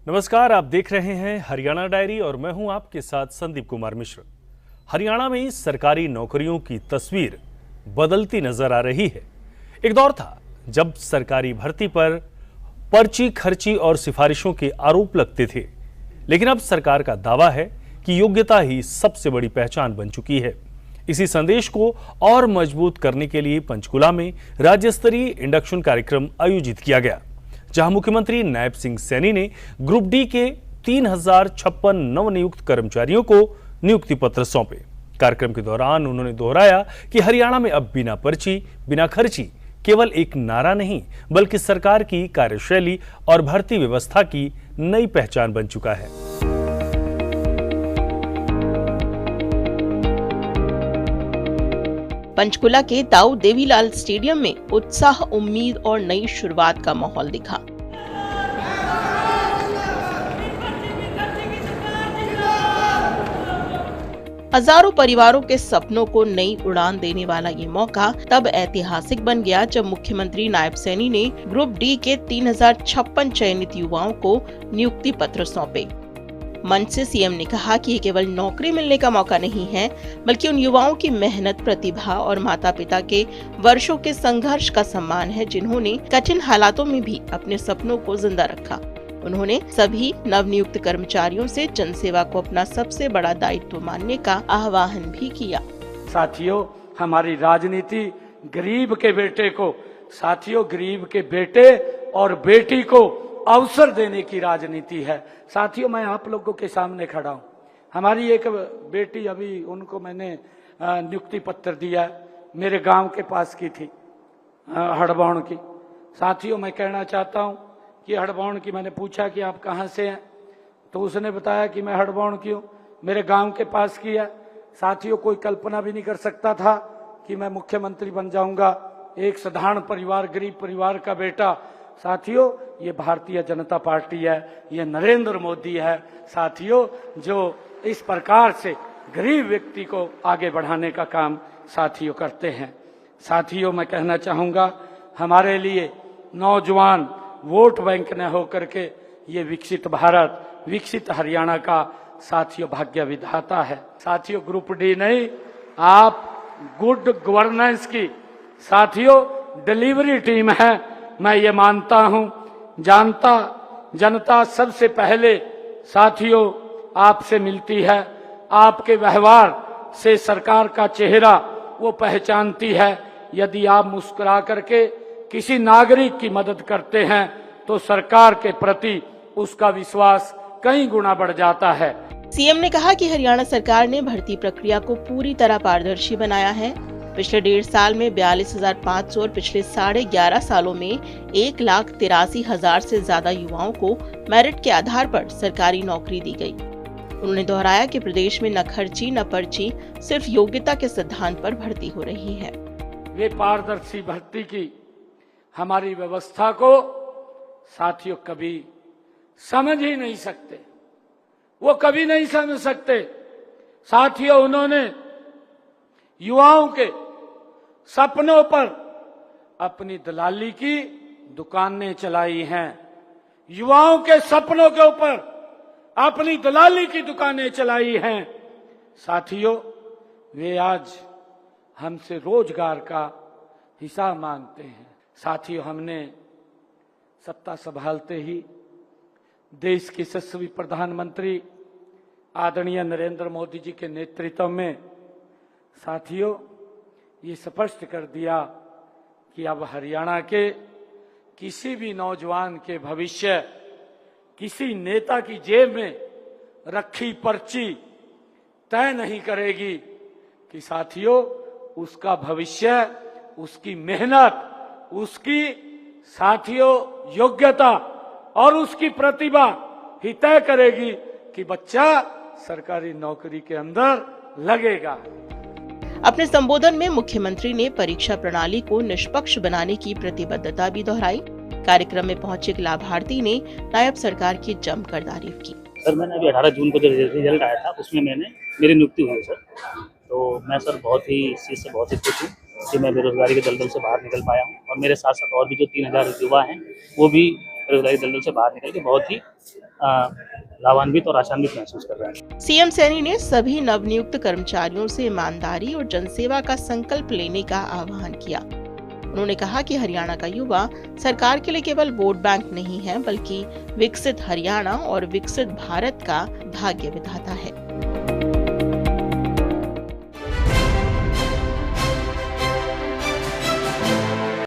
नमस्कार, आप देख रहे हैं हरियाणा डायरी और मैं हूं आपके साथ संदीप कुमार मिश्र। हरियाणा में सरकारी नौकरियों की तस्वीर बदलती नजर आ रही है। एक दौर था जब सरकारी भर्ती पर पर्ची खर्ची और सिफारिशों के आरोप लगते थे, लेकिन अब सरकार का दावा है कि योग्यता ही सबसे बड़ी पहचान बन चुकी है। इसी संदेश को और मजबूत करने के लिए पंचकुला में राज्य स्तरीय इंडक्शन कार्यक्रम आयोजित किया गया, जहां मुख्यमंत्री नायब सिंह सैनी ने ग्रुप डी के 3056 नवनियुक्त कर्मचारियों को नियुक्ति पत्र सौंपे। कार्यक्रम के दौरान उन्होंने दोहराया कि हरियाणा में अब बिना पर्ची बिना खर्ची केवल एक नारा नहीं, बल्कि सरकार की कार्यशैली और भर्ती व्यवस्था की नई पहचान बन चुका है। पंचकुला के ताऊ देवीलाल स्टेडियम में उत्साह, उम्मीद और नई शुरुआत का माहौल दिखा। हजारों परिवारों के सपनों को नई उड़ान देने वाला ये मौका तब ऐतिहासिक बन गया जब मुख्यमंत्री नायब सैनी ने ग्रुप डी के 3056 चयनित युवाओं को नियुक्ति पत्र सौंपे। मंच से सीएम ने कहा कि ये केवल नौकरी मिलने का मौका नहीं है, बल्कि उन युवाओं की मेहनत, प्रतिभा और माता पिता के वर्षों के संघर्ष का सम्मान है, जिन्होंने कठिन हालातों में भी अपने सपनों को जिंदा रखा। उन्होंने सभी नवनियुक्त कर्मचारियों से जनसेवा को अपना सबसे बड़ा दायित्व मानने का आह्वान भी किया। साथियों, हमारी राजनीति गरीब के बेटे को, गरीब के बेटे और बेटी को अवसर देने की राजनीति है। साथियों, मैं आप लोगों के सामने खड़ा हूं। हमारी एक बेटी, अभी उनको मैंने नियुक्ति पत्र दिया, मेरे गांव के पास की थी, हड़बौन की। साथियों, मैं कहना चाहता हूं कि हड़बौन की, मैंने पूछा कि आप कहां से हैं, तो उसने बताया कि मैं हड़बौन की हूं, मेरे गांव के पास की है। साथियों, कोई कल्पना भी नहीं कर सकता था कि मैं मुख्यमंत्री बन जाऊंगा, एक साधारण परिवार, गरीब परिवार का बेटा। साथियों, ये भारतीय जनता पार्टी है, ये नरेंद्र मोदी है साथियों, जो इस प्रकार से गरीब व्यक्ति को आगे बढ़ाने का काम साथियों करते हैं। साथियों, मैं कहना चाहूंगा, हमारे लिए नौजवान वोट बैंक न होकर के ये विकसित भारत, विकसित हरियाणा का साथियों भाग्य विधाता है। साथियों, ग्रुप डी नहीं, आप गुड गवर्नेंस की साथियों डिलीवरी टीम है। मैं ये मानता हूं, जनता सबसे पहले साथियों आपसे मिलती है। आपके व्यवहार से सरकार का चेहरा वो पहचानती है। यदि आप मुस्कुरा करके किसी नागरिक की मदद करते हैं तो सरकार के प्रति उसका विश्वास कई गुना बढ़ जाता है। सीएम ने कहा कि हरियाणा सरकार ने भर्ती प्रक्रिया को पूरी तरह पारदर्शी बनाया है। पिछले 1.5 साल में 42,500 और पिछले 11.5 सालों में 1,83,000 से ज्यादा युवाओं को मेरिट के आधार पर सरकारी नौकरी दी गई। उन्होंने दोहराया कि प्रदेश में न खर्ची न पर्ची, सिर्फ योग्यता के सिद्धांत पर भर्ती हो रही है। वे पारदर्शी भर्ती की हमारी व्यवस्था को साथियों कभी समझ ही नहीं सकते, वो कभी नहीं समझ सकते। साथियों, उन्होंने युवाओं के सपनों पर अपनी दलाली की दुकानें चलाई हैं। युवाओं के सपनों के ऊपर अपनी दलाली की दुकानें चलाई हैं। साथियों, वे आज हमसे रोजगार का हिसाब मांगते हैं। साथियों, हमने सत्ता संभालते ही देश के यशस्वी प्रधानमंत्री आदरणीय नरेंद्र मोदी जी के नेतृत्व में साथियों ये स्पष्ट कर दिया कि अब हरियाणा के किसी भी नौजवान के भविष्य किसी नेता की जेब में रखी पर्ची तय नहीं करेगी, कि साथियों उसका भविष्य, उसकी मेहनत, उसकी साथियों योग्यता और उसकी प्रतिभा ही तय करेगी कि बच्चा सरकारी नौकरी के अंदर लगेगा। अपने संबोधन में मुख्यमंत्री ने परीक्षा प्रणाली को निष्पक्ष बनाने की प्रतिबद्धता भी दोहराई। कार्यक्रम में पहुंचे एक लाभार्थी ने नायब सरकार की जमकर तारीफ की। सर, मैंने अभी 18 जून को जो रिजल्ट आया था उसमें मेरी नियुक्ति हुई सर, तो मैं सर बहुत ही इस चीज़ से बहुत ही खुश हूँ कि मैं बेरोजगारी के दलदल से बाहर निकल पाया हूँ और मेरे साथ साथ और भी जो 3000 युवा हैं वो भी बेरोजगारी दलदल से बाहर निकल के बहुत ही लाभान्वित और आशान्वित महसूस कर रहे हैं। सीएम सैनी ने सभी नवनियुक्त कर्मचारियों से ईमानदारी और जनसेवा का संकल्प लेने का आह्वान किया। उन्होंने कहा कि हरियाणा का युवा सरकार के लिए केवल वोट बैंक नहीं है, बल्कि विकसित हरियाणा और विकसित भारत का भाग्य विधाता है।